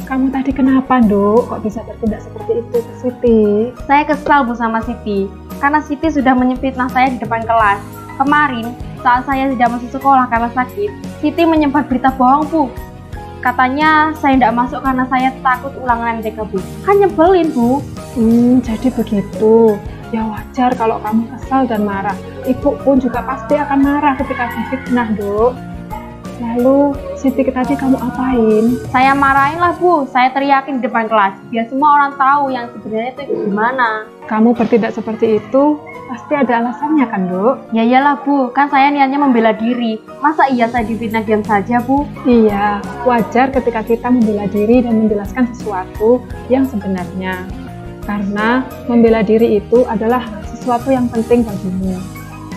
Kamu tadi kenapa, Nduk? Kok bisa bertindak seperti itu ke Siti? Saya kesal Bu sama Siti, karena Siti sudah menyefitnah saya di depan kelas. Kemarin, saat saya tidak masuk sekolah karena sakit, Siti menyebar berita bohong Bu. Katanya saya tidak masuk karena saya takut ulangan MTK Bu. Kan nyebelin Bu. Jadi begitu. Ya wajar kalau kamu kesal dan marah. Ibu pun juga pasti akan marah ketika difitnah, Nduk. Lalu, Siti tadi kamu apain? Saya marahin lah Bu, saya teriakin di depan kelas, biar semua orang tahu yang sebenarnya itu gimana. Kamu bertindak seperti itu, pasti ada alasannya kan, Nduk? Ya iyalah Bu, kan saya niatnya membela diri. Masa iya saya difitnah diam saja Bu? Iya, wajar ketika kita membela diri dan menjelaskan sesuatu yang sebenarnya. Karena membela diri itu adalah sesuatu yang penting bagimu.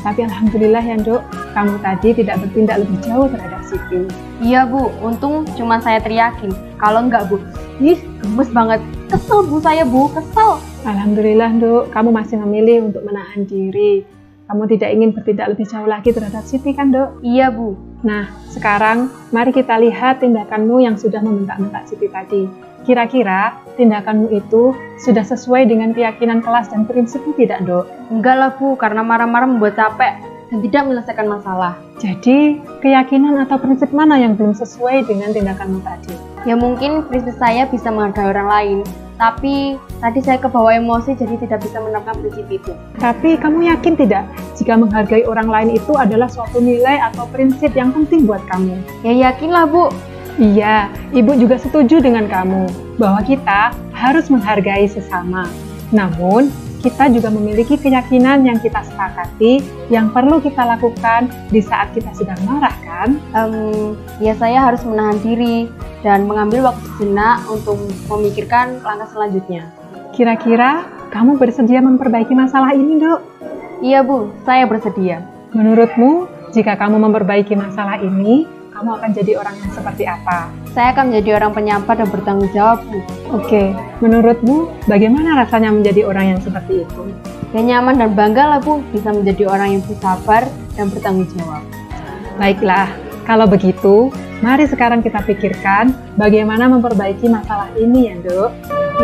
Tapi alhamdulillah ya, Nduk, kamu tadi tidak bertindak lebih jauh terhadap Siti. Iya Bu, untung cuma saya teriakin. Kalau enggak Bu, gemes banget. Kesel Bu saya Bu, kesel. Alhamdulillah, Nduk, kamu masih memilih untuk menahan diri. Kamu tidak ingin bertindak lebih jauh lagi terhadap Siti kan, Nduk? Iya Bu. Nah, sekarang mari kita lihat tindakanmu yang sudah membentak-bentak Siti tadi. Kira-kira tindakanmu itu sudah sesuai dengan keyakinan kelas dan prinsipmu tidak, Nduk? Enggak lah Bu, karena marah-marah membuat capek dan tidak menyelesaikan masalah. Jadi, keyakinan atau prinsip mana yang belum sesuai dengan tindakanmu tadi? Ya mungkin prinsip saya bisa menghargai orang lain, tapi tadi saya kebawa emosi jadi tidak bisa menerapkan prinsip itu. Tapi kamu yakin tidak jika menghargai orang lain itu adalah suatu nilai atau prinsip yang penting buat kamu? Ya yakinlah Bu. Iya, Ibu juga setuju dengan kamu bahwa kita harus menghargai sesama. Namun, kita juga memiliki keyakinan yang kita sepakati yang perlu kita lakukan di saat kita sedang marah, kan? Ya saya harus menahan diri dan mengambil waktu sejenak untuk memikirkan langkah selanjutnya. Kira-kira kamu bersedia memperbaiki masalah ini, Nduk? Iya Bu, saya bersedia. Menurutmu, jika kamu memperbaiki masalah ini, kamu akan jadi orang yang seperti apa? Saya akan menjadi orang penyabar dan bertanggung jawab Bu. Oke, menurutmu bagaimana rasanya menjadi orang yang seperti itu? Ya nyaman dan bangga lah Bu, bisa menjadi orang yang bersabar dan bertanggung jawab. Baiklah, kalau begitu, mari sekarang kita pikirkan bagaimana memperbaiki masalah ini ya, Nduk.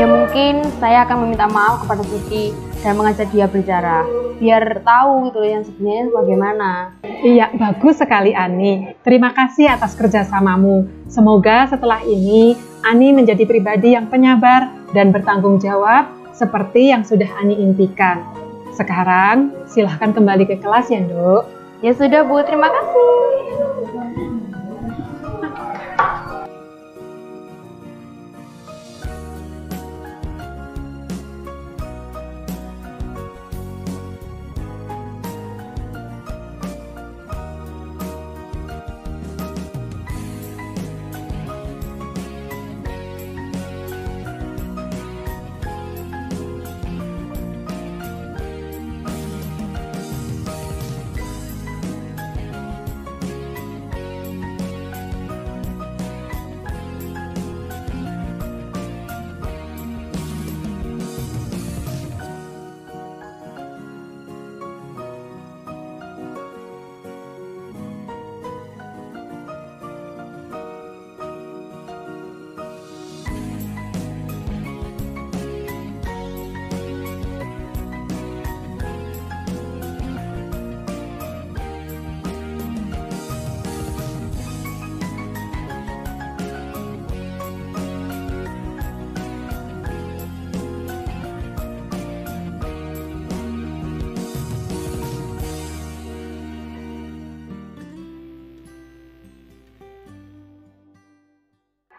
Ya mungkin saya akan meminta maaf kepada Siti dan mengajak dia bicara, biar tahu gitu yang sebenarnya bagaimana. Iya, bagus sekali Ani. Terima kasih atas kerjasamamu. Semoga setelah ini Ani menjadi pribadi yang penyabar dan bertanggung jawab seperti yang sudah Ani impikan. Sekarang silahkan kembali ke kelas ya, Nduk. Ya sudah Bu, terima kasih.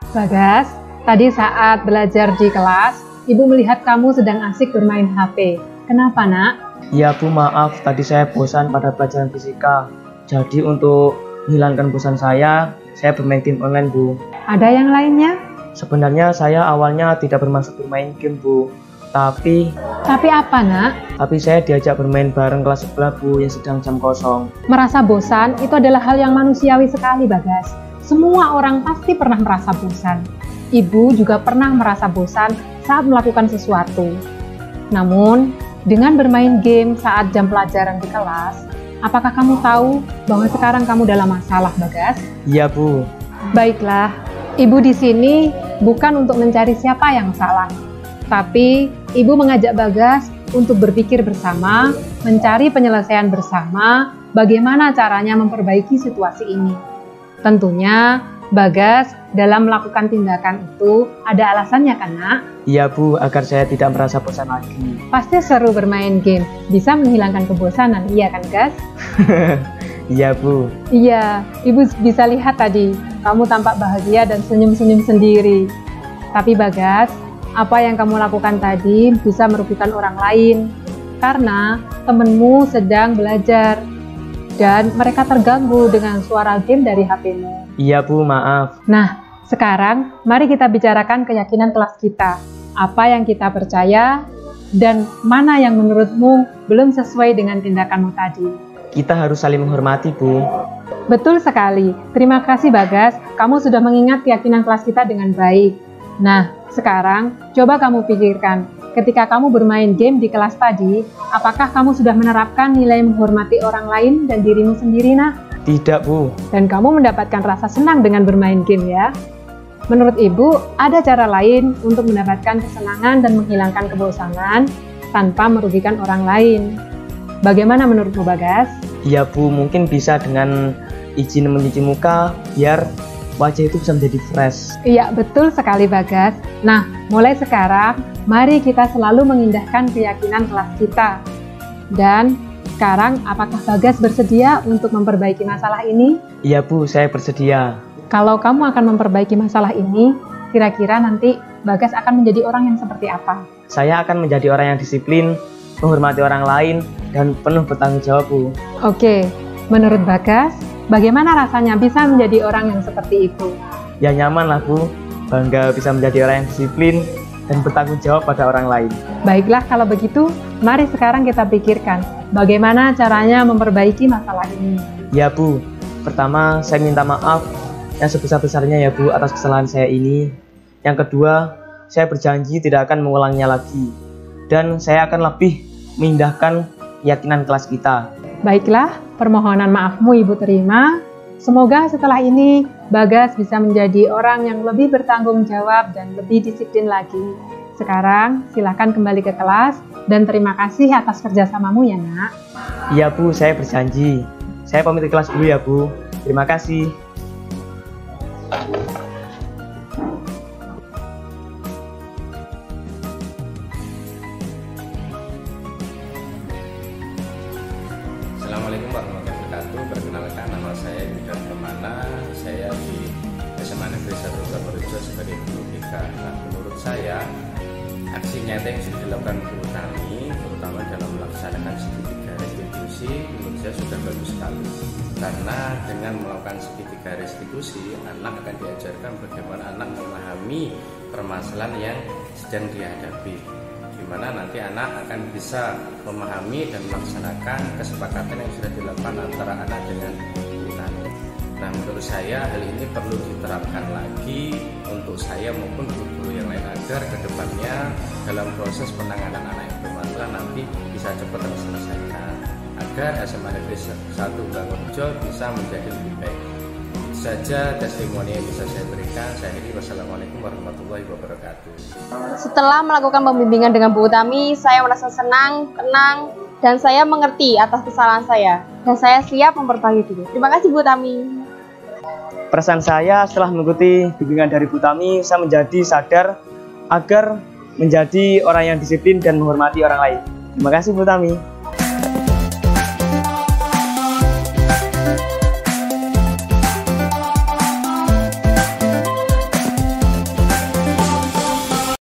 Bagas, tadi saat belajar di kelas, Ibu melihat kamu sedang asik bermain HP. Kenapa, Nak? Ya Bu, maaf, tadi saya bosan pada pelajaran fisika. Jadi untuk menghilangkan bosan saya bermain game online Bu. Ada yang lainnya? Sebenarnya saya awalnya tidak bermaksud bermain game Bu. Tapi apa, Nak? Tapi saya diajak bermain bareng kelas sebelah Bu yang sedang jam kosong. Merasa bosan itu adalah hal yang manusiawi sekali, Bagas. Semua orang pasti pernah merasa bosan. Ibu juga pernah merasa bosan saat melakukan sesuatu. Namun, dengan bermain game saat jam pelajaran di kelas, apakah kamu tahu bahwa sekarang kamu dalam masalah, Bagas? Iya Bu. Baiklah, Ibu di sini bukan untuk mencari siapa yang salah. Tapi, Ibu mengajak Bagas untuk berpikir bersama, mencari penyelesaian bersama, bagaimana caranya memperbaiki situasi ini. Tentunya, Bagas dalam melakukan tindakan itu ada alasannya kan, Nak? Iya Bu, agar saya tidak merasa bosan lagi. Pasti seru bermain game, bisa menghilangkan kebosanan, iya kan, Gas? Iya Bu. Iya, Ibu bisa lihat tadi, kamu tampak bahagia dan senyum-senyum sendiri. Tapi Bagas, apa yang kamu lakukan tadi bisa merugikan orang lain, karena temenmu sedang belajar, dan mereka terganggu dengan suara game dari HP-mu. Iya Bu, maaf. Nah, sekarang mari kita bicarakan keyakinan kelas kita. Apa yang kita percaya, dan mana yang menurutmu belum sesuai dengan tindakanmu tadi. Kita harus saling menghormati Bu. Betul sekali. Terima kasih Bagas, kamu sudah mengingat keyakinan kelas kita dengan baik. Nah, sekarang coba kamu pikirkan, ketika kamu bermain game di kelas tadi, apakah kamu sudah menerapkan nilai menghormati orang lain dan dirimu sendiri, Nak? Tidak Bu. Dan kamu mendapatkan rasa senang dengan bermain game ya? Menurut Ibu, ada cara lain untuk mendapatkan kesenangan dan menghilangkan kebosanan tanpa merugikan orang lain. Bagaimana menurutmu, Bagas? Iya Bu, mungkin bisa dengan izin mencuci muka, biar wajah itu bisa menjadi fresh. Iya, betul sekali Bagas. Nah, mulai sekarang, mari kita selalu mengindahkan keyakinan kelas kita. Dan sekarang, apakah Bagas bersedia untuk memperbaiki masalah ini? Iya Bu, saya bersedia. Kalau kamu akan memperbaiki masalah ini, kira-kira nanti Bagas akan menjadi orang yang seperti apa? Saya akan menjadi orang yang disiplin, menghormati orang lain, dan penuh bertanggung jawab Bu. Oke, menurut Bagas, bagaimana rasanya bisa menjadi orang yang seperti itu? Ya nyaman lah Bu, bangga bisa menjadi orang yang disiplin dan bertanggung jawab pada orang lain. Baiklah kalau begitu, mari sekarang kita pikirkan bagaimana caranya memperbaiki masalah ini. Ya Bu, pertama saya minta maaf yang sebesar-besarnya ya Bu atas kesalahan saya ini. Yang kedua, saya berjanji tidak akan mengulanginya lagi. Dan saya akan lebih mengindahkan keyakinan kelas kita. Baiklah, permohonan maafmu Ibu terima. Semoga setelah ini Bagas bisa menjadi orang yang lebih bertanggung jawab dan lebih disiplin lagi. Sekarang silakan kembali ke kelas dan terima kasih atas kerjasamamu ya Nak. Iya Bu, saya berjanji. Saya pamit ke kelas dulu ya Bu. Terima kasih. Assalamualaikum warahmatullahi wabarakatuh. Perkenalkan, nama saya Yudan Permana. Saya di SMA Negeri 1 Purworejo sebagai guru BK. Nah, menurut saya aksi nyata yang sudah dilakukan guru kami, terutama dalam melaksanakan segitiga restitusi, menurut saya sudah bagus sekali. Karena dengan melakukan segitiga restitusi, anak akan diajarkan bagaimana anak memahami permasalahan yang sedang dihadapi, di mana nanti anak akan bisa memahami dan melaksanakan kesepakatan yang sudah dilakukan antara anak dengan guru tani. Nah, menurut saya hal ini perlu diterapkan lagi untuk saya maupun guru-guru yang lain agar kedepannya dalam proses penanganan anak yang bermasalah nanti bisa cepat terselesaikan, agar SMA Negeri 1 Purworejo bisa menjadi lebih baik. Itu saja testimoni yang bisa saya berikan. Saya akhiri, wassalamualaikum warahmatullahi wabarakatuh. Setelah melakukan pembimbingan dengan Bu Utami, saya merasa senang, tenang, dan saya mengerti atas kesalahan saya. Dan saya siap memperbaiki diri. Terima kasih Bu Utami. Perasaan saya setelah mengikuti bimbingan dari Bu Utami, saya menjadi sadar agar menjadi orang yang disiplin dan menghormati orang lain. Terima kasih Bu Utami.